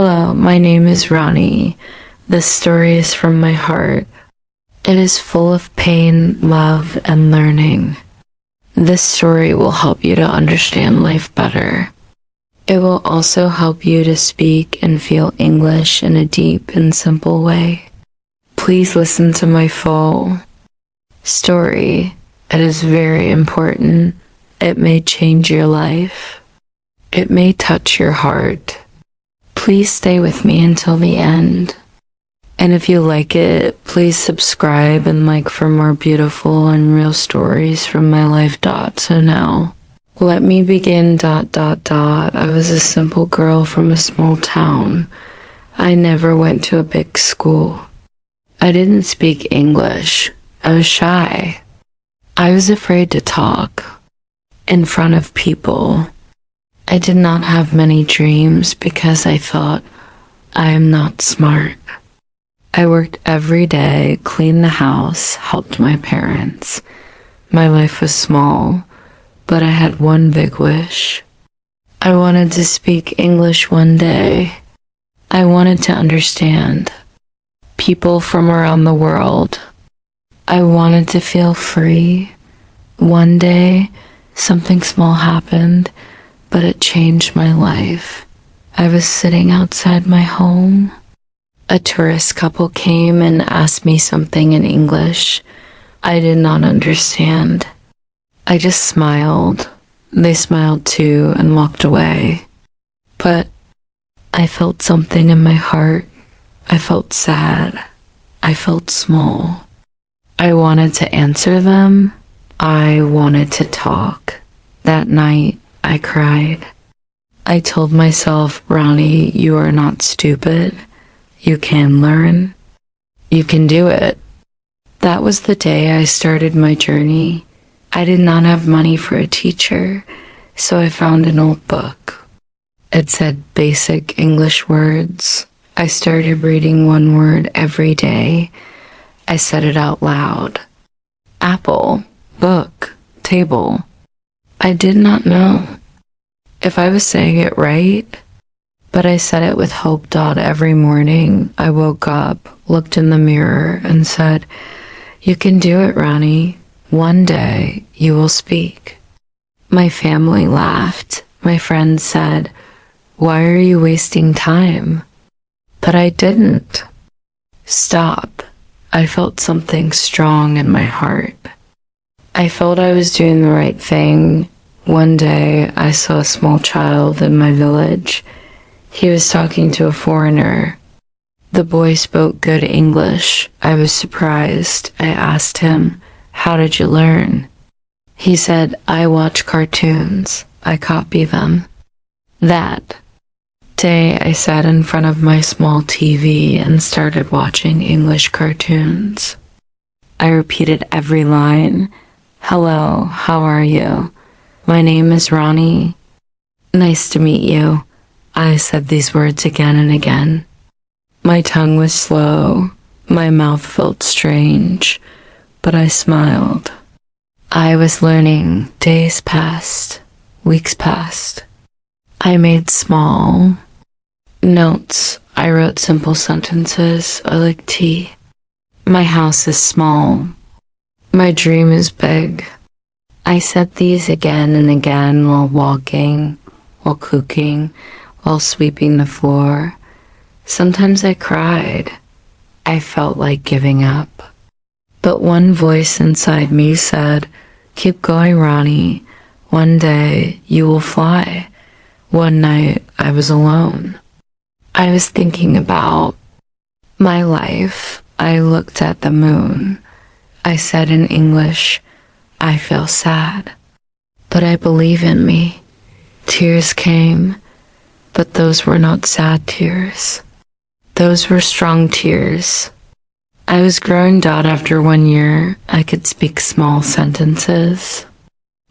Hello, my name is Ronnie. This story is from my heart. It is full of pain, love, and learning. This story will help you to understand life better. It will also help you to speak and feel English in a deep and simple way. Please listen to my full story. It is very important. It may change your life. It may touch your heart. Please stay with me until the end. And if you like it, please subscribe and like for more beautiful and real stories from my life. So now, let me begin. I was a simple girl from a small town. I never went to a big school. I didn't speak English. I was shy. I was afraid to talk in front of people. I did not have many dreams because I thought I am not smart. I worked every day, cleaned the house, helped my parents. My life was small, but I had one big wish. I wanted to speak English one day. I wanted to understand people from around the world. I wanted to feel free. One day, something small happened, but it changed my life. I was sitting outside my home. A tourist couple came and asked me something in English. I did not understand. I just smiled. They smiled too and walked away. But I felt something in my heart. I felt sad. I felt small. I wanted to answer them. I wanted to talk. That night, I cried. I told myself, Ronnie, you are not stupid. You can learn. You can do it. That was the day I started my journey. I did not have money for a teacher, so I found an old book. It said basic English words. I started reading one word every day. I said it out loud. Apple, book, table. I did not know if I was saying it right, but I said it with hope. Every morning I woke up, looked in the mirror, and said, you can do it, Ronnie. One day you will speak. My family laughed. My friends said, why are you wasting time? But I didn't stop. I felt something strong in my heart. I felt I was doing the right thing. One day, I saw a small child in my village. He was talking to a foreigner. The boy spoke good English. I was surprised. I asked him, how did you learn? He said, I watch cartoons. I copy them. That day, I sat in front of my small TV and started watching English cartoons. I repeated every line. Hello, how are you? My name is Ronnie. Nice to meet you. I said these words again and again. My tongue was slow. My mouth felt strange, but I smiled. I was learning. Days passed. Weeks passed. I made small notes. I wrote simple sentences. I like tea. My house is small. My dream is big. I said these again and again while walking, while cooking, while sweeping the floor. Sometimes I cried. I felt like giving up. But one voice inside me said, keep going, Ronnie. One day you will fly. One night I was alone. I was thinking about my life. I looked at the moon. I said in English, I feel sad, but I believe in me. Tears came, but those were not sad tears. Those were strong tears. I was growing. After 1 year, I could speak small sentences.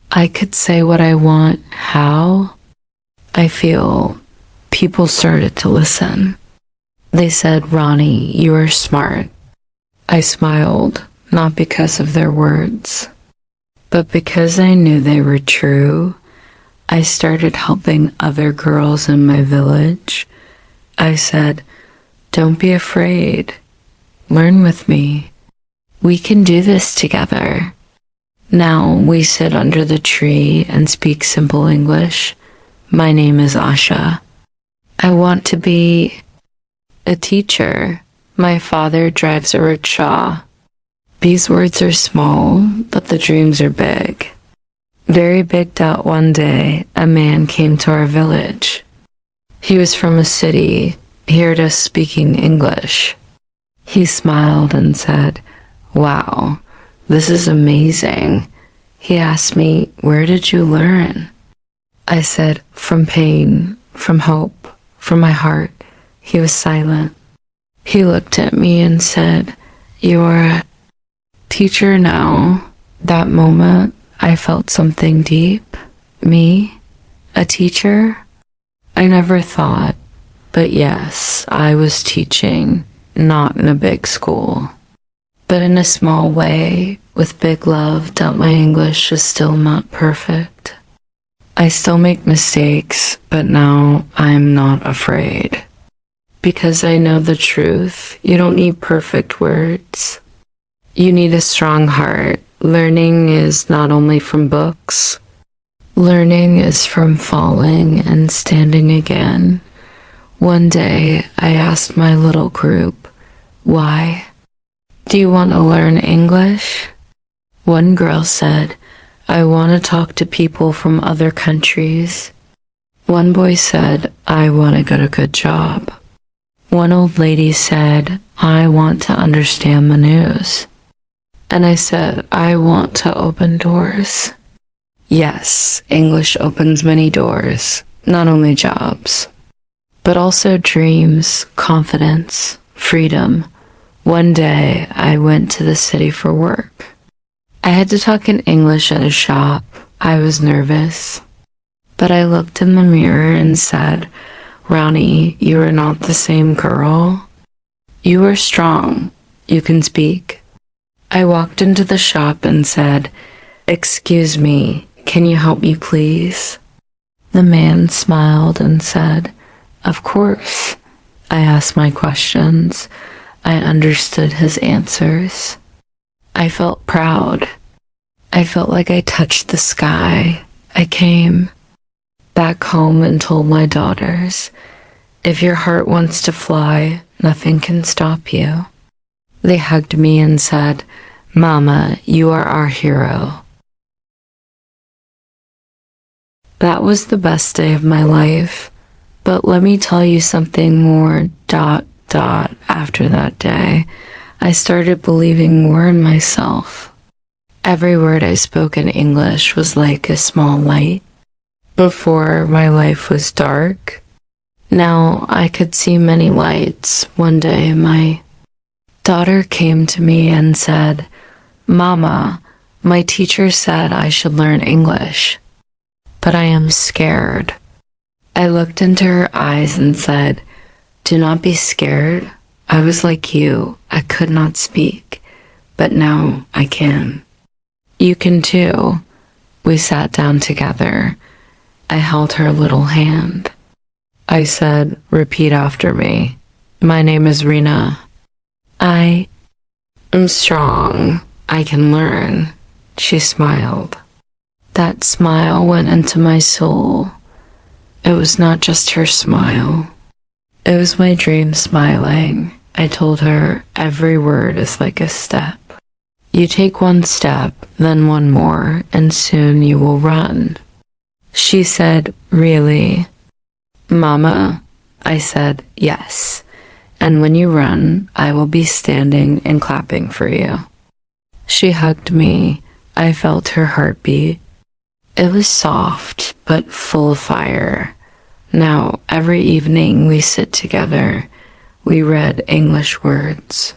I could say what I want, how I feel. People started to listen. They said, Ronnie, you are smart. I smiled, not because of their words, but because I knew they were true. I started helping other girls in my village. I I said, "Don't be afraid. Learn with me. We can do this together." Now we sit under the tree and speak simple English. My name is Asha. I want to be a teacher. My father drives a rickshaw. These words are small, but the dreams are big. Very big that one day, a man came to our village. He was from a city. He heard us speaking English. He smiled and said, "Wow, this is amazing." He asked me, "Where did you learn?" I said, "From pain, from hope, from my heart." He was silent. He looked at me and said, "You're a teacher now." That moment, I felt something deep. Me? A teacher? I never thought, but yes, I was teaching, not in a big school, but in a small way, with big love that my English is still not perfect. I still make mistakes, but now I'm not afraid. Because I know the truth, you don't need perfect words. You need a strong heart. Learning is not only from books. Learning is from falling and standing again. One day, I asked my little group, "Why? Do you want to learn English?" One girl said, "I want to talk to people from other countries." One boy said, "I want to get a good job." One old lady said, "I want to understand the news." And I said, "I want to open doors." Yes, English opens many doors, not only jobs, but also dreams, confidence, freedom. One day, I went to the city for work. I had to talk in English at a shop. I was nervous, but I looked in the mirror and said, "Ronnie, you are not the same girl. You are strong. You can speak." I walked into the shop and said, "Excuse me, can you help me please?" The man smiled and said, "Of course." I asked my questions. I understood his answers. I felt proud. I felt like I touched the sky. I came back home and told my daughters, "If your heart wants to fly, nothing can stop you." They hugged me and said, "Mama, you are our hero." That was the best day of my life. But let me tell you something more, ... After that day, I started believing more in myself. Every word I spoke in English was like a small light. Before, my life was dark. Now I could see many lights. One day, my daughter came to me and said, "Mama, my teacher said I should learn English, but I am scared." I looked into her eyes and said, "Do not be scared. I was like you. I could not speak, but now I can. You can too." We sat down together. I held her little hand. I said, "Repeat after me. My name is Rena. I am strong. I can learn." She smiled. That smile went into my soul. It was not just her smile. It was my dream smiling. I told her every word is like a step. You take one step, then one more, and soon you will run. She said, "Really?" "Mama," I said, "Yes. And when you run, I will be standing and clapping for you." She hugged me. I felt her heartbeat. It was soft, but full of fire. Now, every evening we sit together. We read English words.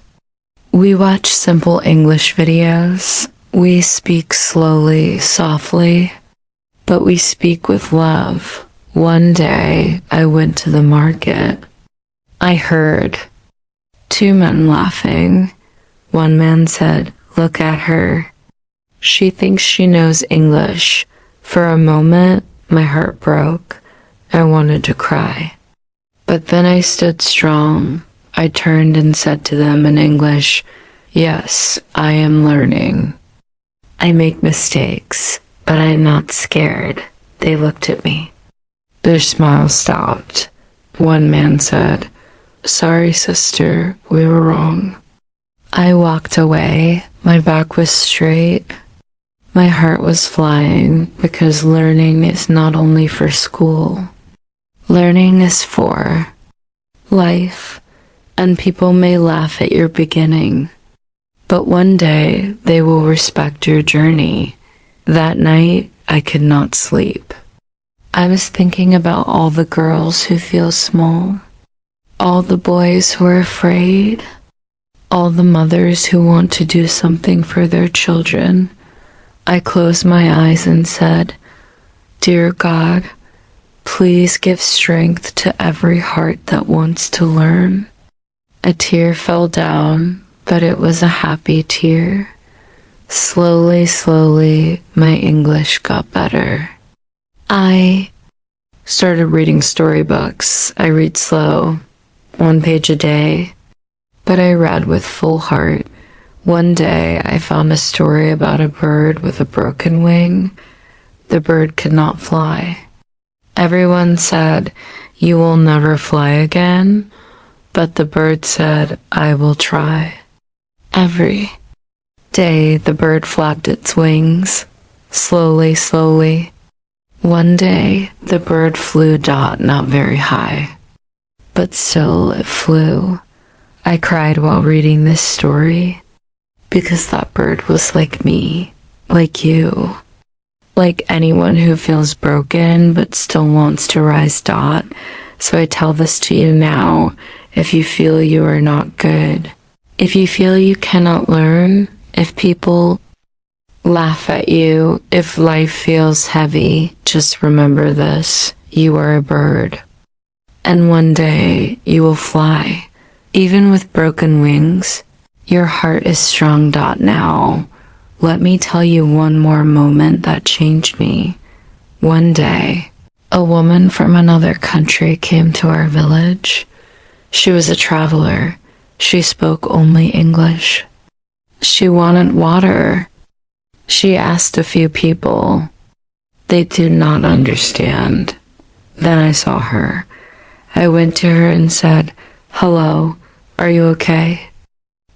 We watch simple English videos. We speak slowly, softly, but we speak with love. One day, I went to the market. I heard two men laughing. One man said, "Look at her. She thinks she knows English." For a moment, my heart broke. I wanted to cry. But then I stood strong. I turned and said to them in English, "Yes, I am learning. I make mistakes, but I'm not scared." They looked at me. Their smile stopped. One man said, "Sorry, sister, we were wrong." I walked away. My back was straight. My heart was flying because learning is not only for school. Learning is for life, and people may laugh at your beginning, but one day they will respect your journey. That night, I could not sleep. I was thinking about all the girls who feel small, all the boys who are afraid, all the mothers who want to do something for their children. I closed my eyes and said, "Dear God, please give strength to every heart that wants to learn." A tear fell down, but it was a happy tear. Slowly, slowly, my English got better. I started reading storybooks. I read slow, 1 page a day, but I read with full heart. One day, I found a story about a bird with a broken wing. The bird could not fly. Everyone said, "You will never fly again," but the bird said, "I will try." Every day, the bird flapped its wings, slowly, slowly. One day, the bird flew not very high, but still it flew. I cried while reading this story because that bird was like me, like you, like anyone who feels broken but still wants to rise. So I tell this to you now. If you feel you are not good, if you feel you cannot learn, if people laugh at you, if life feels heavy, just remember this: you are a bird, and one day you will fly. Even with broken wings, your heart is strong. Now, let me tell you one more moment that changed me. One day, a woman from another country came to our village. She was a traveler. She spoke only English. She wanted water. She asked a few people. They did not understand. Then I saw her. I went to her and said, "Hello, are you okay?"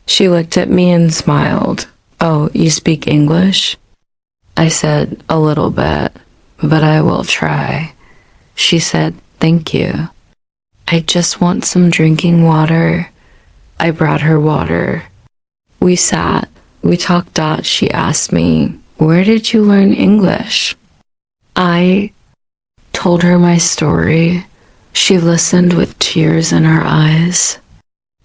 She looked at me and smiled. "Oh, you speak English?" I said, "A little bit, but I will try." She said, "Thank you. I just want some drinking water." I brought her water. We sat. We talked. She asked me, "Where did you learn English?" I told her my story. She listened with tears in her eyes.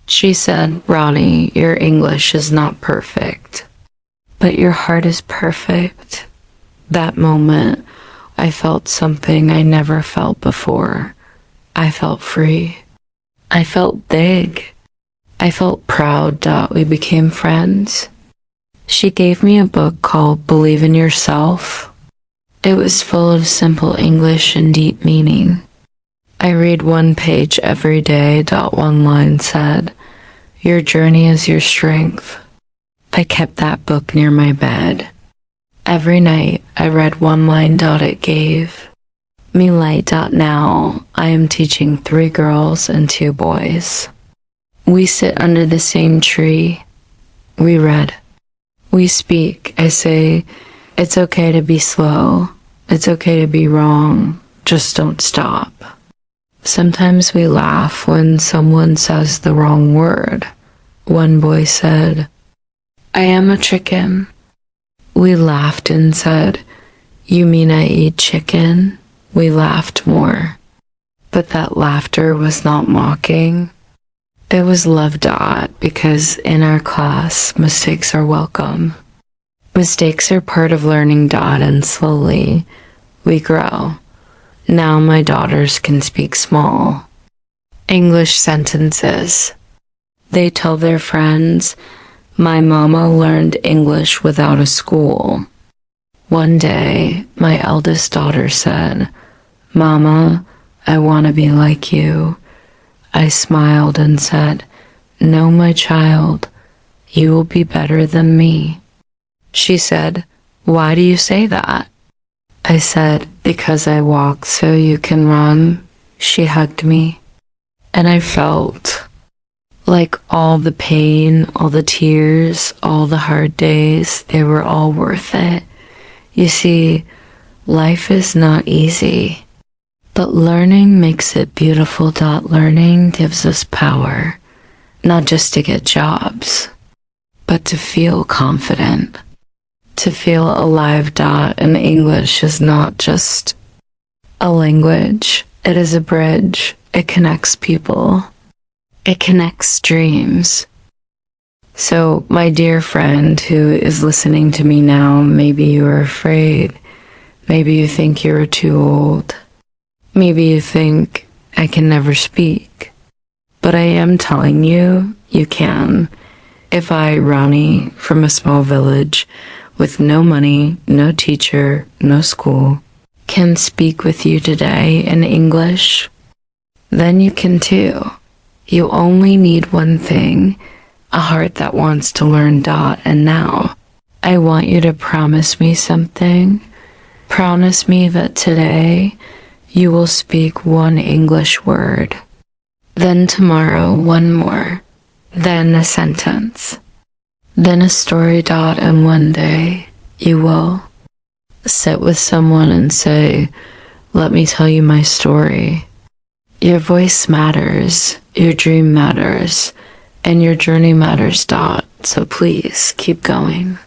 She said, "Ronnie, your English is not perfect, but your heart is perfect." That moment, I felt something I never felt before. I felt free. I felt big. I felt proud that we became friends. She gave me a book called Believe in Yourself. It was full of simple English and deep meaning. I read 1 page every day. One line said, "Your journey is your strength." I kept that book near my bed. Every night I read one line. It gave me light. Now I am teaching 3 girls and 2 boys. We sit under the same tree. We read. We speak. I say, it's okay to be slow. It's okay to be wrong. Just don't stop. Sometimes we laugh when someone says the wrong word. One boy said, "I am a chicken." We laughed and said, "You mean I eat chicken?" We laughed more. But that laughter was not mocking. It was love. Because in our class, mistakes are welcome. Mistakes are part of learning. And slowly, we grow. Now my daughters can speak small English sentences. They tell their friends, "My mama learned English without a school." One day, my eldest daughter said, "Mama, I want to be like you." I smiled and said, "No, my child, you will be better than me." She said, "Why do you say that?" I said, "Because I walk so you can run." She hugged me, and I felt like all the pain, all the tears, all the hard days, they were all worth it. You see, life is not easy, but learning makes it beautiful. Learning gives us power, not just to get jobs, but to feel confident, to feel alive. And English is not just a language, it is a bridge. It connects people, it connects dreams. So, my dear friend who is listening to me now, maybe you are afraid. Maybe you think you're too old. Maybe you think I can never speak. But I am telling you, you can. If I, Ronnie, from a small village with no money, no teacher, no school, can speak with you today in English, then you can too. You only need one thing, a heart that wants to learn. And now, I want you to promise me something. Promise me that today you will speak one English word, then tomorrow one more, then a sentence, then a story. And one day you will sit with someone and say, "Let me tell you my story." Your voice matters, your dream matters, and your journey matters. So please keep going.